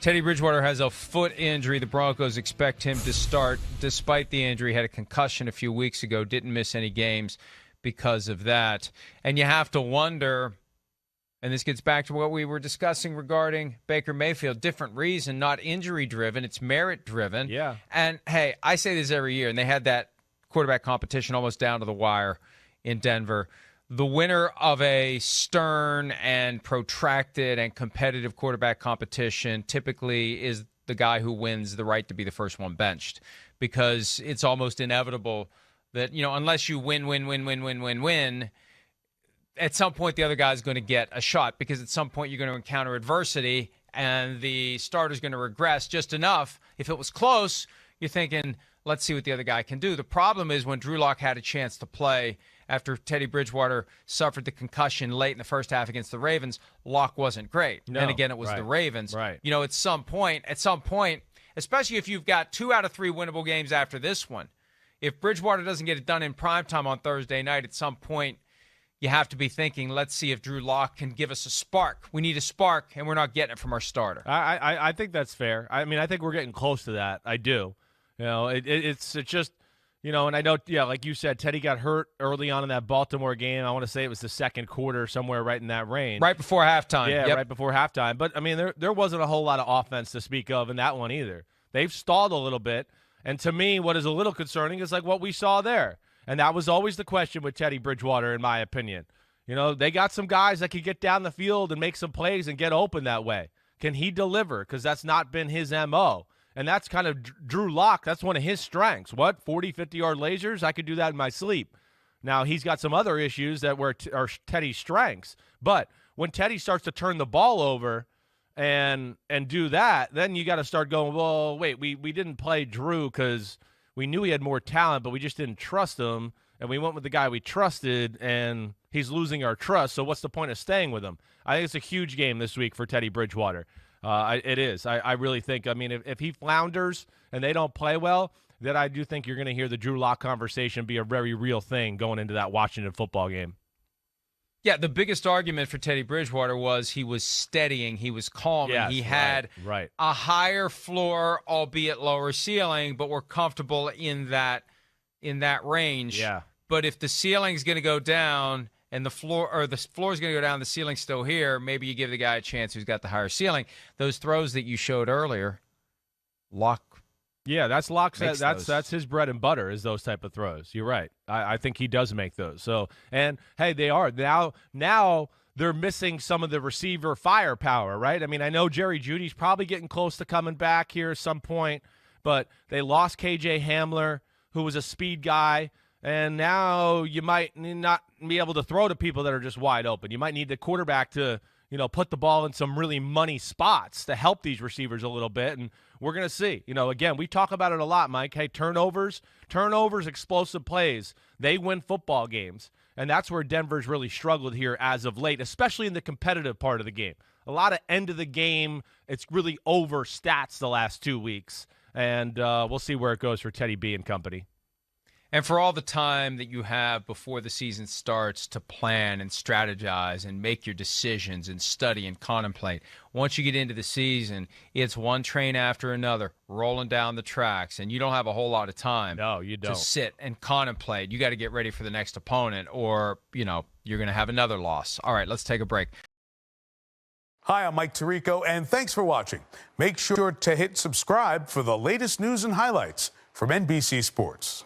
Teddy Bridgewater has a foot injury. The Broncos expect him to start despite the injury. Had a concussion a few weeks ago. Didn't miss any games because of that. And you have to wonder, and this gets back to what we were discussing regarding Baker Mayfield. Different reason, not injury-driven. It's merit-driven. Yeah. And, hey, I say this every year, and they had that quarterback competition almost down to the wire in Denver. The winner of a stern and protracted and competitive quarterback competition typically is the guy who wins the right to be the first one benched, because it's almost inevitable that, unless you win, at some point the other guy's going to get a shot, because at some point you're going to encounter adversity and the starter's going to regress just enough. If it was close, you're thinking, let's see what the other guy can do. The problem is when Drew Lock had a chance to play after Teddy Bridgewater suffered the concussion late in the first half against the Ravens, Lock wasn't great. No, and again, it was right, the Ravens. Right. At some point, especially if you've got 2 out of 3 winnable games after this one, if Bridgewater doesn't get it done in primetime on Thursday night, at some point you have to be thinking, let's see if Drew Lock can give us a spark. We need a spark, and we're not getting it from our starter. I think that's fair. I mean, I think we're getting close to that. I do. It's just, and I know, like you said, Teddy got hurt early on in that Baltimore game. I want to say it was the second quarter, somewhere right in that range. Right before halftime. Yeah, yep. Right before halftime. But, I mean, there wasn't a whole lot of offense to speak of in that one either. They've stalled a little bit. And to me, what is a little concerning is like what we saw there. And that was always the question with Teddy Bridgewater, in my opinion. They got some guys that could get down the field and make some plays and get open that way. Can he deliver? Because that's not been his M.O., and that's kind of Drew Lock. That's one of his strengths. 40, 50-yard lasers? I could do that in my sleep. Now, he's got some other issues that are Teddy's strengths. But when Teddy starts to turn the ball over and do that, then you got to start going, well, wait, we didn't play Drew because we knew he had more talent, but we just didn't trust him. And we went with the guy we trusted, and he's losing our trust. So what's the point of staying with him? I think it's a huge game this week for Teddy Bridgewater. It is. I really think, if he flounders and they don't play well, then I do think you're going to hear the Drew Lock conversation be a very real thing going into that Washington football game. Yeah, the biggest argument for Teddy Bridgewater was he was steadying, he was calm, yes, and he had right. a higher floor, albeit lower ceiling, but we're comfortable in that range. Yeah. But if the ceiling's going to go down and the floor's going to go down, the ceiling's still here, maybe you give the guy a chance who's got the higher ceiling. Those throws that you showed earlier, Lock. Yeah, that's Lock's. That's his bread and butter, is those type of throws. You're right. I think he does make those. So, and hey, they are now they're missing some of the receiver firepower, right? I mean, I know Jerry Jeudy's probably getting close to coming back here at some point, but they lost KJ Hamler, who was a speed guy. And now you might not be able to throw to people that are just wide open. You might need the quarterback to, put the ball in some really money spots to help these receivers a little bit. And we're going to see. Again, we talk about it a lot, Mike. Hey, turnovers, explosive plays, they win football games. And that's where Denver's really struggled here as of late, especially in the competitive part of the game. A lot of end of the game, it's really over stats the last 2 weeks. And we'll see where it goes for Teddy B and company. And for all the time that you have before the season starts to plan and strategize and make your decisions and study and contemplate, once you get into the season, it's one train after another rolling down the tracks, and you don't have a whole lot of time to sit and contemplate. You got to get ready for the next opponent, or, you're going to have another loss. All right, let's take a break. Hi, I'm Mike Tirico, and thanks for watching. Make sure to hit subscribe for the latest news and highlights from NBC Sports.